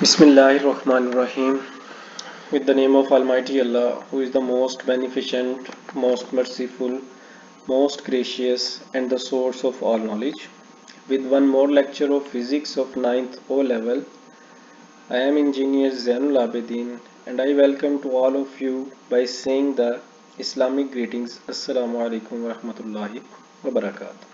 Bismillahirrahmanirrahim. With the name of Almighty Allah, who is the most beneficent, most merciful, most gracious, and the source of all knowledge. With one more lecture of physics of ninth O level, I am Engineer Zainul Abidin, and I welcome to all of you by saying the Islamic greetings. Assalamu alaikum wa rahmatullahi wa barakatuh.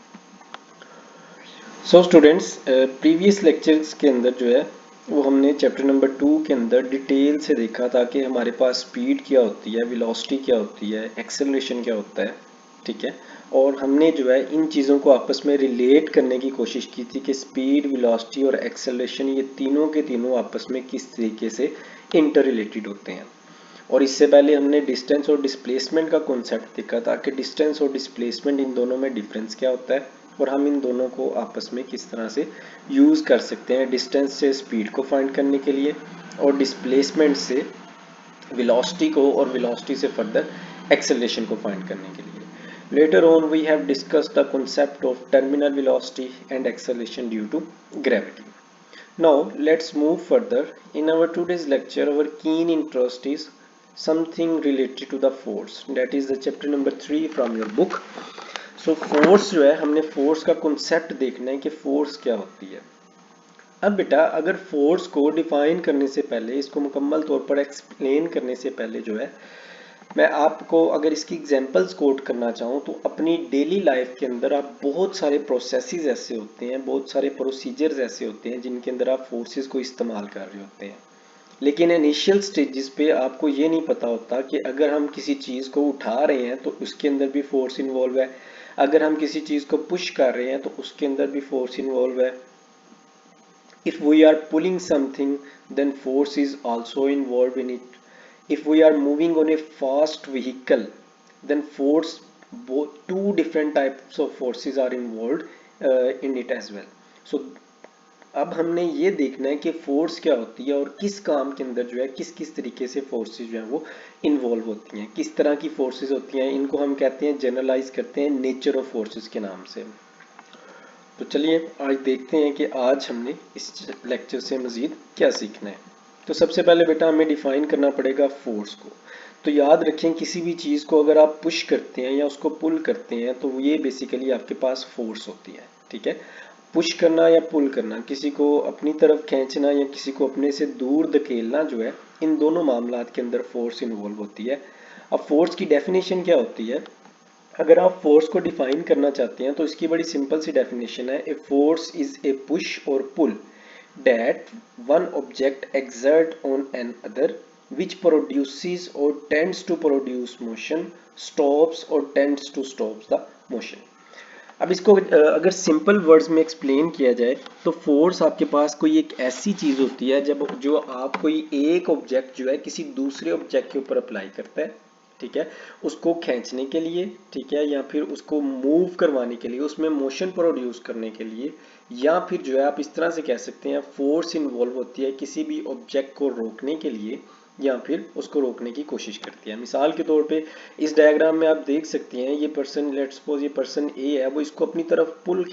So students previous lectures के अंदर जो है वो हमने chapter number 2 के अंदर detail से देखा था कि हमारे पास स्पीड क्या होती है, वेलोसिटी क्या होती है, एक्सेलरेशन क्या होता है, ठीक है। और हमने जो है इन चीज़ों को आपस में रिलेट करने की कोशिश की थी कि स्पीड, वेलोसिटी और एक्सेलरेशन ये तीनों के तीनों आपस में किस तरीके से इंटर रिलेटेड होते हैं। और इससे पहले हमने डिस्टेंस और डिस्प्लेसमेंट का कॉन्सेप्ट देखा था कि डिस्टेंस और डिस्प्लेसमेंट इन दोनों में डिफरेंस क्या होता है और हम इन दोनों को आपस में किस तरह से यूज़ कर सकते हैं डिस्टेंस से स्पीड को फाइंड करने के लिए और डिस्प्लेसमेंट से वेलोसिटी को और वेलोसिटी से फर्दर एक्सेलरेशन को फाइंड करने के लिए। Later on we have discussed the concept of terminal velocity and acceleration due to gravity. Now let's move further. In our today's lecture our keen interest is something related to the force, that is the chapter number 3 from your book. So force जो है हमने force का concept देखना है कि force क्या होती है। अब बेटा अगर फोर्स को डिफाइन करने से पहले, इसको मुकम्मल तौर पर एक्सप्लेन करने से पहले जो है मैं आपको अगर इसकी एग्जांपल्स कोट करना चाहूँ तो अपनी डेली लाइफ के अंदर आप बहुत सारे प्रोसेसेस ऐसे होते हैं, बहुत सारे प्रोसीजर्स ऐसे होते हैं जिनके अंदर आप फोर्सेस को इस्तेमाल कर रहे होते हैं, लेकिन इनिशियल स्टेजेस पे आपको ये नहीं पता होता कि अगर हम किसी चीज़ को उठा रहे हैं तो उसके अंदर भी फोर्स इन्वॉल्व है, अगर हम किसी चीज़ को पुश कर रहे हैं तो उसके अंदर भी फोर्स इन्वॉल्व है। If we are pulling something, then force is also involved in it. If we are moving on a fast vehicle, then force, both two different types of forces are involved in it as well. So अब हमने ये देखना है कि force क्या होती है और किस काम के अंदर जो है किस किस तरीके से फोर्सेस जो है वो इन्वॉल्व होती हैं, किस तरह की फोर्सेस होती हैं, इनको हम कहते हैं, जनरलाइज करते हैं नेचर ऑफ फोर्सेस के नाम से। तो चलिए आज देखते हैं कि आज हमने इस लेक्चर से मज़ीद क्या सीखना है। तो सबसे पहले बेटा हमें डिफाइन करना पड़ेगा फोर्स को। तो याद रखें किसी भी चीज़ को अगर आप पुश करते हैं या उसको पुल करते हैं तो ये बेसिकली आपके पास फोर्स होती है, ठीक है। पुश करना या पुल करना, किसी को अपनी तरफ खींचना या किसी को अपने से दूर धकेलना जो है, इन दोनों मामलात के अंदर फोर्स इन्वॉल्व होती है। अब फोर्स की डेफिनेशन क्या होती है, अगर आप फोर्स को डिफाइन करना चाहते हैं तो इसकी बड़ी सिंपल सी डेफिनेशन है, a force is a push और pull that one object exert on an other which produces or tends to produce motion, stops or tends to stop the motion. अब इसको अगर सिंपल वर्ड्स में explain किया जाए तो force आपके पास कोई एक ऐसी चीज होती है जब जो आप कोई एक ऑब्जेक्ट जो है किसी दूसरे ऑब्जेक्ट के ऊपर अप्लाई करता है, ठीक है, उसको खींचने के लिए, ठीक है, या फिर उसको मूव करवाने के लिए, उसमें मोशन प्रोड्यूस करने के लिए, या फिर जो है आप इस तरह से कह सकते हैं फोर्स इन्वॉल्व होती है किसी भी ऑब्जेक्ट को रोकने के लिए या फिर उसको रोकने की कोशिश करती है। मिसाल के तौर पे इस डायग्राम में आप देख सकते हैं ये पर्सन, लेट्स सपोज ये पर्सन ए है, वो इसको अपनी तरफ पुल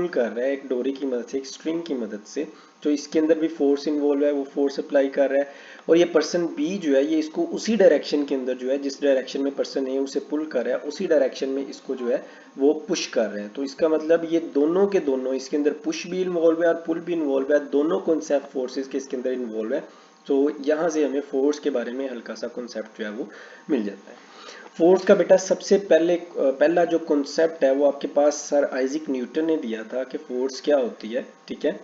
कर रहा है एक डोरी की मदद से, एक स्ट्रिंग की मदद से, तो इसके अंदर भी फोर्स इन्वॉल्व है, वो फोर्स अप्लाई कर रहा है। और ये पर्सन बी जो है ये इसको उसी डायरेक्शन के अंदर जो है जिस डायरेक्शन में पर्सन ए उसे पुल कर रहा है उसी डायरेक्शन में इसको जो है वो पुश कर रहे हैं। तो इसका मतलब ये दोनों के दोनों, इसके अंदर पुश भी इन्वॉल्व है और पुल भी इन्वॉल्व है, दोनों कॉन्सेप्ट फोर्सेस के इसके अंदर इन्वॉल्व है। तो यहाँ से हमें फोर्स के बारे में हल्का सा कॉन्सेप्ट जो है वो मिल जाता है। फोर्स का बेटा सबसे पहला जो कॉन्सेप्ट है वो आपके पास सर आइजैक न्यूटन ने दिया था कि फोर्स क्या होती है, ठीक है।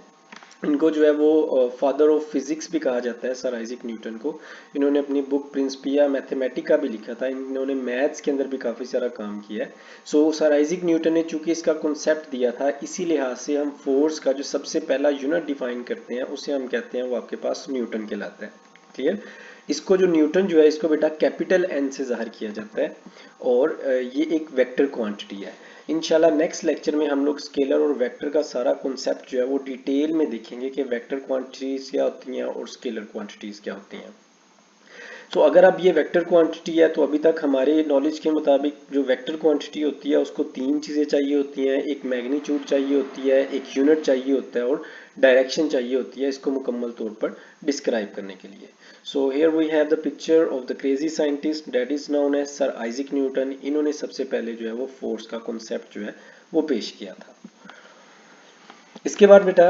इनको जो है वो फादर ऑफ फिजिक्स भी कहा जाता है सर आइजैक न्यूटन को। इन्होंने अपनी बुक प्रिंसिपिया मैथमेटिका भी लिखा था, इन्होंने मैथ्स के अंदर भी काफ़ी सारा काम किया है। सो सर आइजैक न्यूटन ने चूंकि इसका कॉन्सेप्ट दिया था इसी लिहाज से हम फोर्स का जो सबसे पहला यूनिट डिफाइन करते हैं उसे हम कहते हैं वो आपके पास न्यूटन कहलाता है, क्लियर। इसको जो न्यूटन जो है इसको बेटा कैपिटल एन से जाहिर किया जाता है और ये एक वेक्टर क्वांटिटी है। इंशाल्लाह नेक्स्ट लेक्चर में हम लोग स्केलर और वेक्टर का सारा कॉन्सेप्ट जो है वो डिटेल में देखेंगे कि वेक्टर क्वांटिटीज क्या होती हैं और स्केलर क्वांटिटीज क्या होती हैं। सो अगर अब ये वेक्टर क्वांटिटी है तो अभी तक हमारे नॉलेज के मुताबिक जो वेक्टर क्वांटिटी होती है उसको तीन चीज़ें चाहिए होती हैं, एक मैग्नीट्यूड चाहिए होती है, एक यूनिट चाहिए होता है और डायरेक्शन चाहिए होती है इसको मुकम्मल तौर पर डिस्क्राइब करने के लिए। So here we have the picture of the crazy scientist that is known as sir Isaac Newton. इन्होंने सबसे पहले जो है वो फोर्स का कॉन्सेप्ट जो है वो पेश किया था। इसके बाद बेटा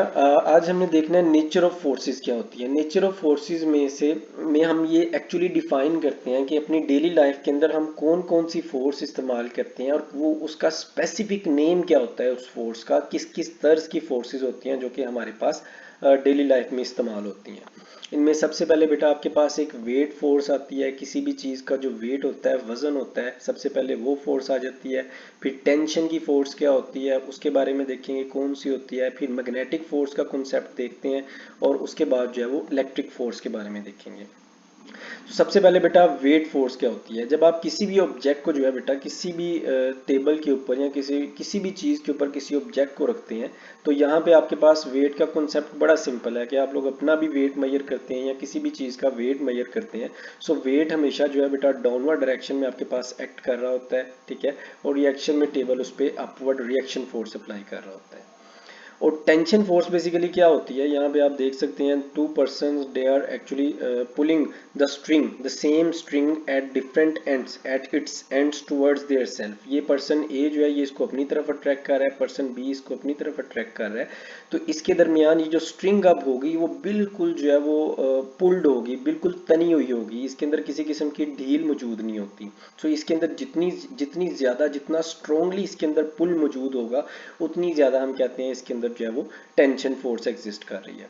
आज हमने देखना है नेचर ऑफ फोर्सेस क्या होती है। नेचर ऑफ फोर्सेस में हम ये एक्चुअली डिफाइन करते हैं कि अपनी डेली लाइफ के अंदर हम कौन कौन सी फोर्स इस्तेमाल करते हैं और वो उसका स्पेसिफिक नेम क्या होता है उस फोर्स का, किस किस तर्ज की फोर्सेस होती हैं जो कि हमारे पास डेली लाइफ में इस्तेमाल होती हैं। इनमें सबसे पहले बेटा आपके पास एक वेट फोर्स आती है, किसी भी चीज़ का जो वेट होता है, वजन होता है, सबसे पहले वो फोर्स आ जाती है। फिर टेंशन की फोर्स क्या होती है उसके बारे में देखेंगे कौन सी होती है। फिर मैग्नेटिक फोर्स का कॉन्सेप्ट देखते हैं और उसके बाद जो है वो इलेक्ट्रिक फोर्स के बारे में देखेंगे। तो सबसे पहले बेटा वेट फोर्स क्या होती है। जब आप किसी भी ऑब्जेक्ट को जो है बेटा किसी भी टेबल के ऊपर या किसी भी चीज़ के ऊपर किसी ऑब्जेक्ट को रखते हैं तो यहाँ पे आपके पास वेट का कॉन्सेप्ट बड़ा सिंपल है कि आप लोग अपना भी वेट मेजर करते हैं या किसी भी चीज़ का वेट मेजर करते हैं। सो वेट हमेशा जो है बेटा डाउनवर्ड डायरेक्शन में आपके पास एक्ट कर रहा होता है, ठीक है, और रिएक्शन में टेबल उस पर अपवर्ड रिएक्शन फोर्स अप्लाई कर रहा होता है। और टेंशन फोर्स बेसिकली क्या होती है, यहाँ पे आप देख सकते हैं two person they are actually pulling the same string at different ends at its ends towards their self. ये पर्सन ए जो है ये इसको अपनी तरफ अट्रैक्ट कर रहा है, पर्सन बी इसको अपनी तरफ अट्रैक्ट कर रहा है। तो इसके दरमियान ये जो स्ट्रिंग अब होगी वो बिल्कुल जो है वो पुल्ड होगी, बिल्कुल तनी हुई होगी, इसके अंदर किसी किस्म की ढील मौजूद नहीं होती। तो इसके अंदर जितनी जितनी ज़्यादा जितना स्ट्रोंगली इसके अंदर पुल मौजूद होगा उतनी ज़्यादा हम कहते हैं इसके अंदर जो है वो टेंशन फोर्स एग्जिस्ट कर रही है।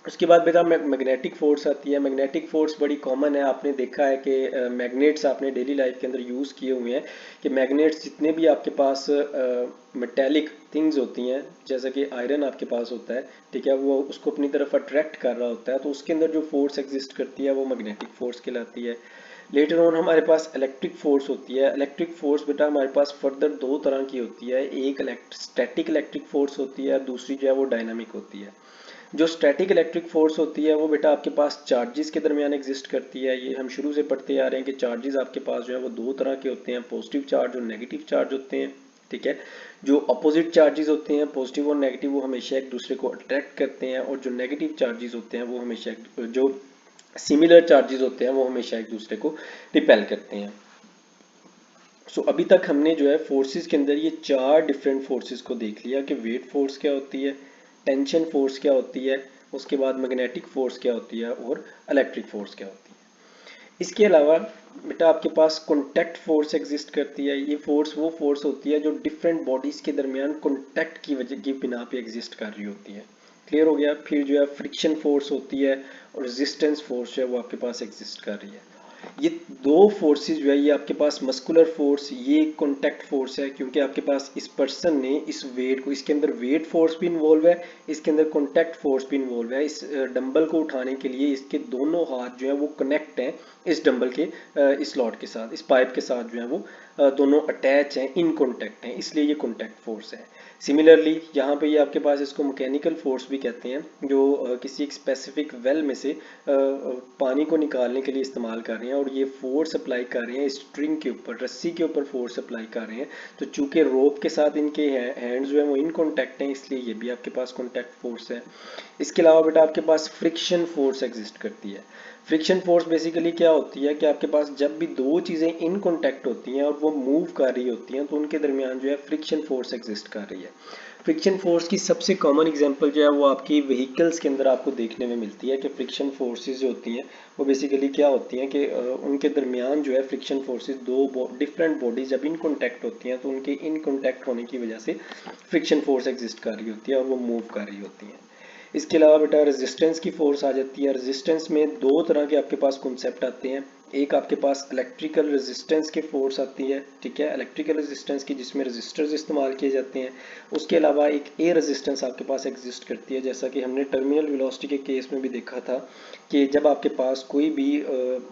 उसके बाद बेटा मैग्नेटिक फोर्स आती है। मैग्नेटिक फोर्स बड़ी कॉमन है, आपने देखा है कि मैग्नेट्स आपने डेली लाइफ के अंदर यूज़ किए हुए हैं कि मैग्नेट्स जितने भी आपके पास मेटेलिक थिंग्स होती हैं जैसे कि आयरन आपके पास होता है, ठीक है, वो उसको अपनी तरफ अट्रैक्ट कर रहा होता है तो उसके अंदर जो फोर्स एग्जिस्ट करती है वो मैग्नेटिक फोर्स कहलाती है। लेटर ऑन हमारे पास इलेक्ट्रिक फोर्स होती है। इलेक्ट्रिक फोर्स बेटा हमारे पास फर्दर दो तरह की होती है, एक स्टैटिक इलेक्ट्रिक फोर्स होती है, दूसरी जो है वो डायनामिक होती है। जो स्टैटिक इलेक्ट्रिक फोर्स होती है वो बेटा आपके पास चार्जेस के दरमियान एग्जिस्ट करती है। ये हम शुरू से पढ़ते आ रहे हैं कि चार्जेस आपके पास जो है वो दो तरह के होते हैं, पॉजिटिव चार्ज और नेगेटिव चार्ज होते हैं, ठीक है। जो अपोजिट चार्जेस होते हैं पॉजिटिव और नेगेटिव वो हमेशा एक दूसरे को अट्रैक्ट करते हैं और जो नेगेटिव चार्जेस होते हैं वो हमेशा जो सिमिलर चार्जेस होते हैं वो हमेशा एक दूसरे को रिपेल करते हैं। सो अभी तक हमने जो है फोर्सेस के अंदर ये चार डिफरेंट फोर्सेस को देख लिया कि वेट फोर्स क्या होती है, टेंशन फोर्स क्या होती है, उसके बाद मैग्नेटिक फोर्स क्या होती है और इलेक्ट्रिक फोर्स क्या होती है। इसके अलावा बेटा आपके पास कॉन्टैक्ट फोर्स एग्जिस्ट करती है। ये फोर्स वो फोर्स होती है जो डिफरेंट बॉडीज के दरमियान कॉन्टैक्ट की वजह की बिना पे एग्जिस्ट कर रही होती है। क्लियर हो गया। फिर जो है फ्रिक्शन फोर्स होती है और रेजिस्टेंस फोर्स जो है वो आपके पास एग्जिस्ट कर रही है। ये दो फोर्सेस जो है ये आपके पास मस्कुलर फोर्स, ये कॉन्टैक्ट फोर्स है क्योंकि आपके पास इस पर्सन ने इस वेट को, इसके अंदर वेट फोर्स भी इन्वॉल्व है, इसके अंदर कॉन्टैक्ट फोर्स भी इन्वॉल्व है। इस डंबल को उठाने के लिए इसके दोनों हाथ जो है वो कनेक्ट हैं इस डंबल के इस स्लॉट के साथ, इस पाइप के साथ जो है वो दोनों अटैच हैं, इन कॉन्टैक्ट हैं, इसलिए ये कॉन्टैक्ट फोर्स है। सिमिलरली यहाँ पे ये आपके पास इसको मैकेनिकल फोर्स भी कहते हैं जो किसी एक स्पेसिफिक वेल में से पानी को निकालने के लिए इस्तेमाल कर रहे हैं और ये फोर्स अप्लाई कर रहे हैं स्ट्रिंग के ऊपर, रस्सी के ऊपर फोर्स अप्लाई कर रहे हैं। तो चूंकि रोप के साथ इनके हैंड्स जो है वो इन कॉन्टैक्ट हैं इसलिए ये भी आपके पास कॉन्टैक्ट फोर्स है। इसके अलावा बेटा आपके पास फ्रिक्शन फोर्स एग्जिस्ट करती है। फ्रिक्शन फोर्स बेसिकली क्या होती है कि आपके पास जब भी दो चीज़ें इन कॉन्टैक्ट होती हैं और वो मूव कर रही होती हैं तो उनके दरमियान जो है फ्रिक्शन फोर्स एग्जिस्ट कर रही है। फ्रिक्शन फोर्स की सबसे कॉमन एग्जांपल जो है वो आपकी व्हीकल्स के अंदर आपको देखने में मिलती है कि फ्रिक्शन फोर्सेस जो होती हैं वो बेसिकली क्या होती हैं कि उनके दरमियान जो है फ्रिक्शन फोर्सेस दो डिफरेंट बॉडीज जब इन कॉन्टैक्ट होती हैं तो उनके इन कॉन्टैक्ट होने की वजह से फ्रिक्शन फोर्स एग्जिस्ट कर रही होती है और वो मूव कर रही होती हैं। इसके अलावा बेटा रेजिस्टेंस की फोर्स आ जाती है। रेजिस्टेंस में दो तरह के आपके पास कॉन्सेप्ट आते हैं, एक आपके पास इलेक्ट्रिकल रेजिस्टेंस की फोर्स आती है, ठीक है, इलेक्ट्रिकल रेजिस्टेंस की जिसमें रेजिस्टर्स इस्तेमाल किए जाते हैं। उसके अलावा एक ए रेजिस्टेंस आपके पास एग्जिस्ट करती है, जैसा कि हमने टर्मिनल वेलोसिटी के केस में भी देखा था कि जब आपके पास कोई भी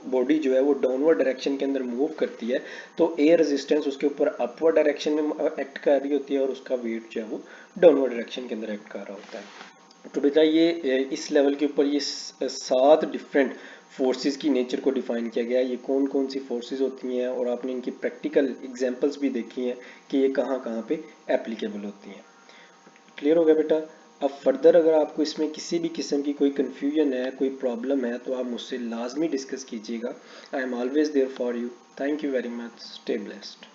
बॉडी जो है वो डाउनवर्ड डायरेक्शन के अंदर मूव करती है तो ए रेजिस्टेंस उसके ऊपर अपवर्ड डायरेक्शन में एक्ट कर रही होती है और उसका वेट जो है वो डाउनवर्ड डायरेक्शन के अंदर एक्ट कर रहा होता है। तो बेटा ये इस लेवल के ऊपर ये 7 डिफरेंट फोर्सेस की नेचर को डिफाइन किया गया है, ये कौन कौन सी फोर्सेस होती हैं, और आपने इनकी प्रैक्टिकल एग्जांपल्स भी देखी हैं कि ये कहाँ कहाँ पे एप्लीकेबल होती हैं। क्लियर हो गया बेटा। अब फर्दर अगर आपको इसमें किसी भी किस्म की कोई कन्फ्यूजन है, कोई प्रॉब्लम है, तो आप मुझसे लाजमी डिस्कस कीजिएगा। I am always there for you. Thank you very much. Stay blessed.